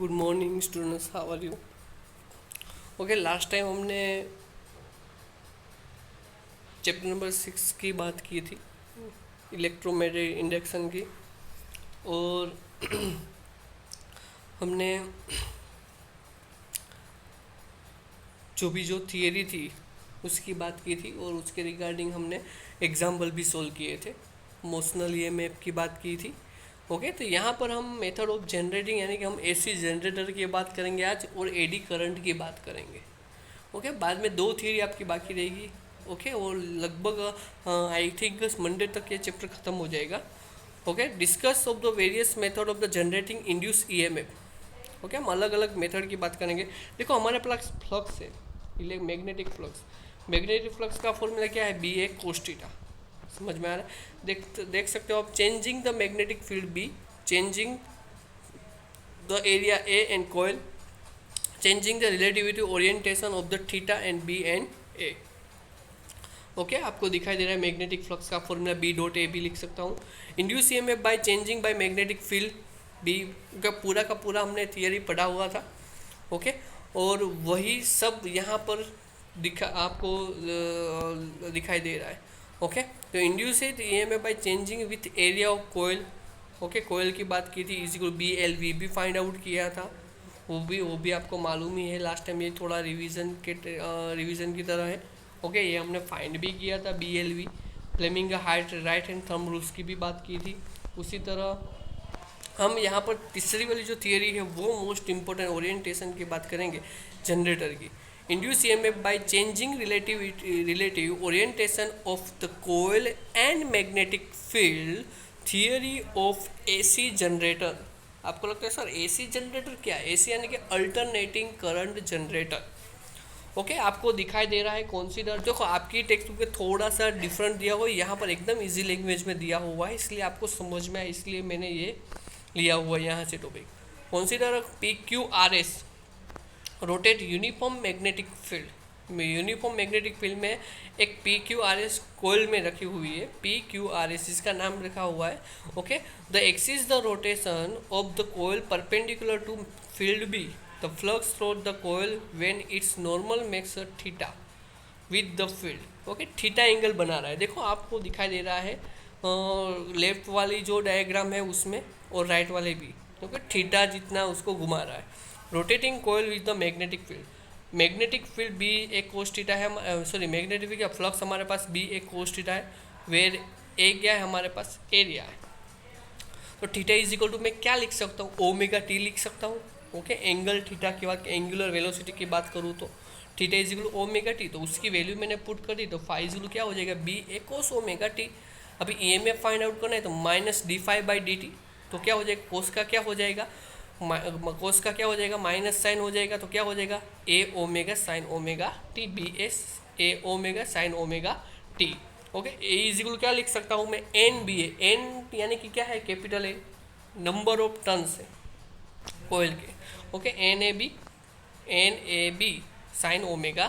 Good morning students, how are you? Okay, last time हमने chapter number 6 की बात की थी, इलेक्ट्रोमैग्नेटिक इंडक्शन की। और हमने जो थियरी थी उसकी बात की थी और उसके रिगार्डिंग हमने एग्जाम्पल भी सोल्व किए थे। मोशनल ईएमएफ की बात की थी। ओके, तो यहाँ पर हम मेथड ऑफ जनरेटिंग यानी कि हम एसी जनरेटर की बात करेंगे आज और एडी करंट की बात करेंगे। ओके, बाद में दो थियरी आपकी बाकी रहेगी। ओके, और लगभग आई थिंक मंडे तक ये चैप्टर खत्म हो जाएगा। Okay, discuss of the various method of the generating induce EMF. Okay, हम अलग अलग मेथड की बात करेंगे। देखो, हमारे पास फ्लक्स है, मैग्नेटिक फ्लक्स। मैग्नेटिक फ्लक्स का फॉर्मूला क्या है? B A cos theta. समझ में आ रहा है? देख सकते हो आप, changing the magnetic field B, changing the area A and coil, changing the relativity orientation of the theta and B and A. Okay, आपको दिखाई दे रहा है मैग्नेटिक फ्लक्स का फॉर्मूला बी डॉट ए भी लिख सकता हूँ। Induce EMF by changing by magnetic field B का पूरा हमने थियरी पढ़ा हुआ था। ओके, और वही सब यहाँ पर आपको दिखाई दे रहा है। ओके, तो induce EMF by changing with area of coil. Okay, coil की बात की थी, इसी को बी एल वी भी फाइंड आउट किया था। वो भी आपको मालूम ही है, लास्ट टाइम ये थोड़ा रिवीजन की तरह है। ओके, ये हमने फाइंड भी किया था, बी एल वी। फ्लेमिंग का राइट हैंड थंब रूल्स की भी बात की थी। उसी तरह हम यहाँ पर तीसरी वाली जो थियरी है वो मोस्ट इंपॉर्टेंट ओरिएंटेशन की बात करेंगे जनरेटर की। Induce EMF by changing relative orientation of the coil and magnetic field, theory of AC generator. आपको लगता है सर एसी जनरेटर क्या है? एसी यानी कि अल्टरनेटिंग करंट जनरेटर। ओके, आपको दिखाई दे रहा है कौन सी दर? देखो, आपकी टेक्स्ट बुक में थोड़ा सा डिफरेंट दिया हुआ है, यहाँ पर एकदम इजी लैंग्वेज में दिया हुआ है, इसलिए आपको समझ में आए, इसलिए मैंने ये लिया हुआ है यहाँ से topic. Consider P Q R S rotate uniform magnetic field. Uniform magnetic field में एक पी क्यू आर एस कोयल में रखी हुई है, पी क्यू आर एस इसका नाम रखा हुआ है। Okay, the axis the rotation of the coil perpendicular to field B, the flux through the coil when its normal makes a theta with the field. Okay, theta angle बना रहा है। देखो, आपको दिखाई दे रहा है लेफ्ट वाली जो डायग्राम है उसमें और राइट वाले भी। ओके, थीटा जितना उसको घुमा रहा है। Rotating coil with the magnetic field, magnetic field B एक कोस थीटा है, सॉरी मैग्नेटिक फील्ड का फ्लक्स हमारे पास बी एक कोस थीटा है, वेर ए क्या है हमारे पास? एरिया है। तो थीटा इज इक्वल टू मैं क्या लिख सकता हूँ? ओमेगा टी लिख सकता हूँ। ओके, एंगल थीटा की बात, एंगुलर वेलोसिटी की बात करूँ तो theta is equal to omega T, तो उसकी वैल्यू मैंने पुट कर दी, तो फाइव इज इक्वल क्या हो जाएगा? B A cos omega T. अभी ईएमएफ फाइंड आउट करना है तो minus D five by D T, तो क्या हो जाएगा? कोस का क्या हो जाएगा? कोस का क्या हो जाएगा? माइनस साइन हो जाएगा, तो क्या हो जाएगा? A omega sine omega T, B S A omega sine omega T. Okay, A is equal क्या लिख सकता हूँ मैं? एन बी ए, एन यानी कि क्या है? Capital A, number of turns है कोयल के। Okay, N A B sine omega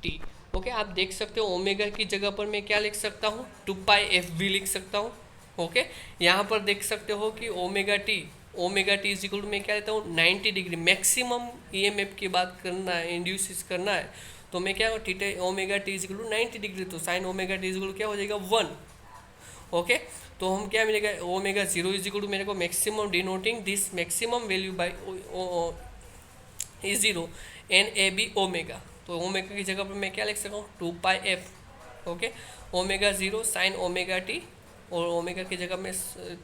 T. Okay, आप देख सकते हो ओमेगा की जगह पर मैं क्या लिख सकता हूँ? 2πf भी लिख सकता हूँ। ओके, यहाँ पर देख सकते हो कि omega T is equal to मैं क्या लेता हूँ? 90 डिग्री। मैक्सिमम ईएमएफ की बात करना है, इंड्यूस करना है, तो मैं क्या theta omega T is equal to 90 degree, तो sine omega T is equal to क्या हो जाएगा? 1। ओके, तो हम क्या मिलेगा? Omega zero is equal to मेरे को maximum denoting this maximum value by E zero N A B omega, तो ओमेगा की जगह पर मैं क्या लिख सकता हूँ? 2πf। Okay, omega zero sine omega T, और ओमेगा की जगह में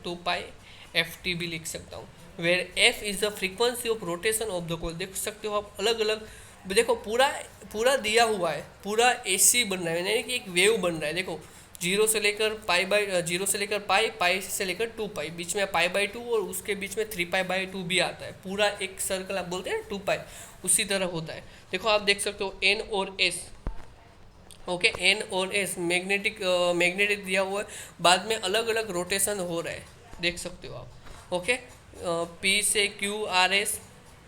2πft भी लिख सकता हूँ, where F is the frequency of rotation of the coil. देख सकते हो आप अलग अलग, देखो पूरा दिया हुआ है, पूरा एसी बन रहा है, यानी कि एक वेव बन रहा है। देखो, जीरो से लेकर पाई से लेकर 2π, बीच में π/2 और उसके बीच में 3π/2 भी आता है। पूरा एक सर्कल आप बोलते हैं 2π, उसी तरह होता है। देखो, आप देख सकते हो एन और एस। ओके, एन और एस मैग्नेटिक दिया हुआ है, बाद में अलग अलग रोटेशन हो रहा है, देख सकते हो आप। ओके, पी से क्यू आर एस,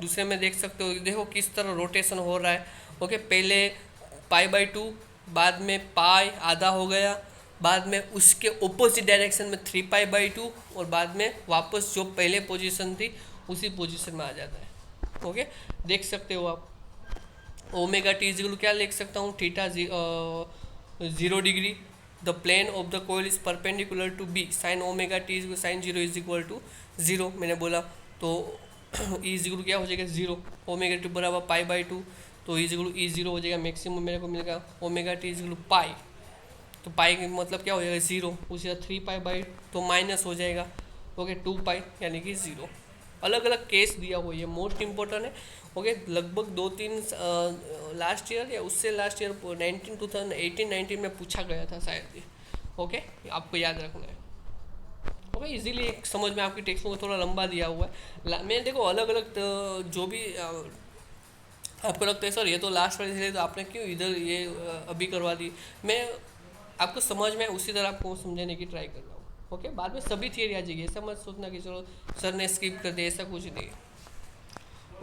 दूसरे में देख सकते हो, देखो किस तरह रोटेशन हो रहा है। ओके, पहले π/2, बाद में पाई आधा हो गया, बाद में उसके ऑपोजिट डायरेक्शन में 3π/2, और बाद में वापस जो पहले पोजीशन थी उसी पोजीशन में आ जाता है। ओके, देख सकते हो आप ओमेगा टी इज क्या लिख सकता हूँ, theta 0 degree, the plane of the coil is perpendicular to B, sine omega T sine zero is equal to zero, मैंने बोला तो ई इज इक्वल क्या हो जाएगा जीरो, ओमेगा टी बराबर पाई बाई टू, तो E is equal E zero हो जाएगा, मैक्सिमम मेरे को मिलेगा omega T is equal pi, तो पाई का मतलब क्या हो जाएगा जीरो, उसी तरह 3 पाई बाई तो माइनस हो जाएगा, ओके 2 पाई यानी कि जीरो। अलग अलग केस दिया हुआ, ये मोस्ट इंपॉर्टेंट है। ओके, लगभग 2-3 लास्ट ईयर या उससे लास्ट ईयर 2018-19 में पूछा गया था शायद ये। ओके, आपको याद रखना है। ओके, इजीली समझ में, आपकी टेक्स्ट को थोड़ा लंबा दिया हुआ है। मैं देखो अलग अलग जो भी आपको लगता है सर ये तो लास्ट वाली थी तो आपने क्यों इधर ये अभी करवा दी, मैं आपको समझ में उसी तरह आपको समझाने की ट्राई कर रहा हूँ। ओके, बाद में सभी थियरी आ जाएगी, ऐसा मत सोचना कि चलो सर ने स्किप कर दिया, ऐसा कुछ नहीं।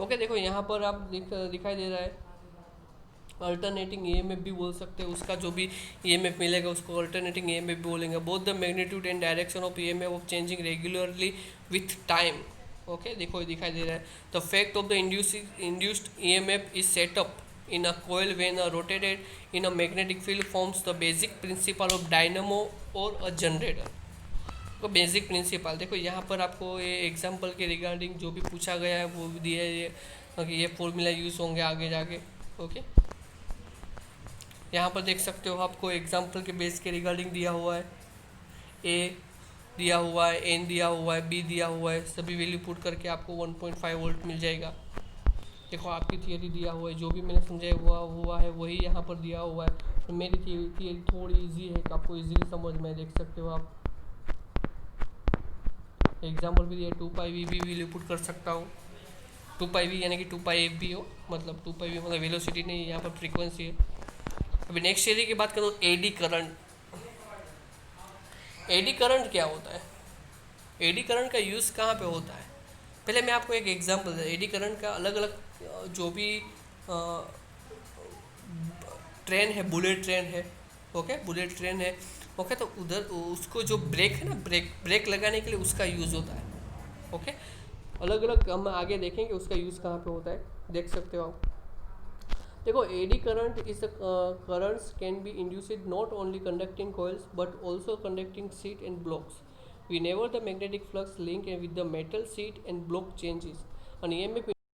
ओके, देखो यहाँ पर आप दिखाई दे रहा है अल्टरनेटिंग ईएमएफ भी बोल सकते हैं, उसका जो भी ईएमएफ मिलेगा उसको अल्टरनेटिंग ईएमएफ भी बोलेंगे। Both the magnitude and direction of EMF of changing regularly with time. Okay, देखो ये दिखाई दे रहा है the fact of the induced EMF is setup in a coil when rotated in a magnetic field forms the basic principle of dynamo or a generator। तो basic principle देखो यहाँ पर आपको ये एग्जांपल के रिगार्डिंग जो भी पूछा गया है वो भी दिया है, ये फॉर्मूला यूज़ होंगे आगे जाके। ओके, यहाँ पर देख सकते हो आपको एग्जांपल के बेस के रिगार्डिंग दिया हुआ है, ए दिया हुआ है, एन दिया हुआ है, बी दिया हुआ है, सभी वैल्यू पुट करके आपको 1.5 वोल्ट मिल जाएगा। देखो आपकी थियरी दिया हुआ है, जो भी मैंने समझाया हुआ है वही यहाँ पर दिया हुआ है। तो मेरी थियरी थोड़ी इजी है, आपको इजीली समझ में देख सकते हो आप। एग्जाम्पल भी दिया 2 पाई वी भी वैल्यू पुट कर सकता हूँ, 2 पाई वी यानी कि 2 पाई एफ भी हो, मतलब 2 पाई वी मतलब वेलोसिटी नहीं, यहाँ पर फ्रीक्वेंसी है। अभी नेक्स्ट थियरी की बात करूँ, एडी करंट। एडी करंट क्या होता है, एडी करंट का यूज़ कहाँ पे होता है, पहले मैं आपको एक एग्जांपल दूँ। एडी करंट का अलग अलग जो भी ट्रेन है, बुलेट ट्रेन है, ओके बुलेट ट्रेन है, ओके तो उधर उसको जो ब्रेक है ना, ब्रेक लगाने के लिए उसका यूज़ होता है। ओके, अलग अलग हम आगे देखेंगे उसका यूज़ कहाँ पे होता है, देख सकते हो आप। देखो eddy current is currents can be induced not only conducting coils but also conducting sheet and blocks whenever the magnetic flux link with the metal sheet and block changes, an EMF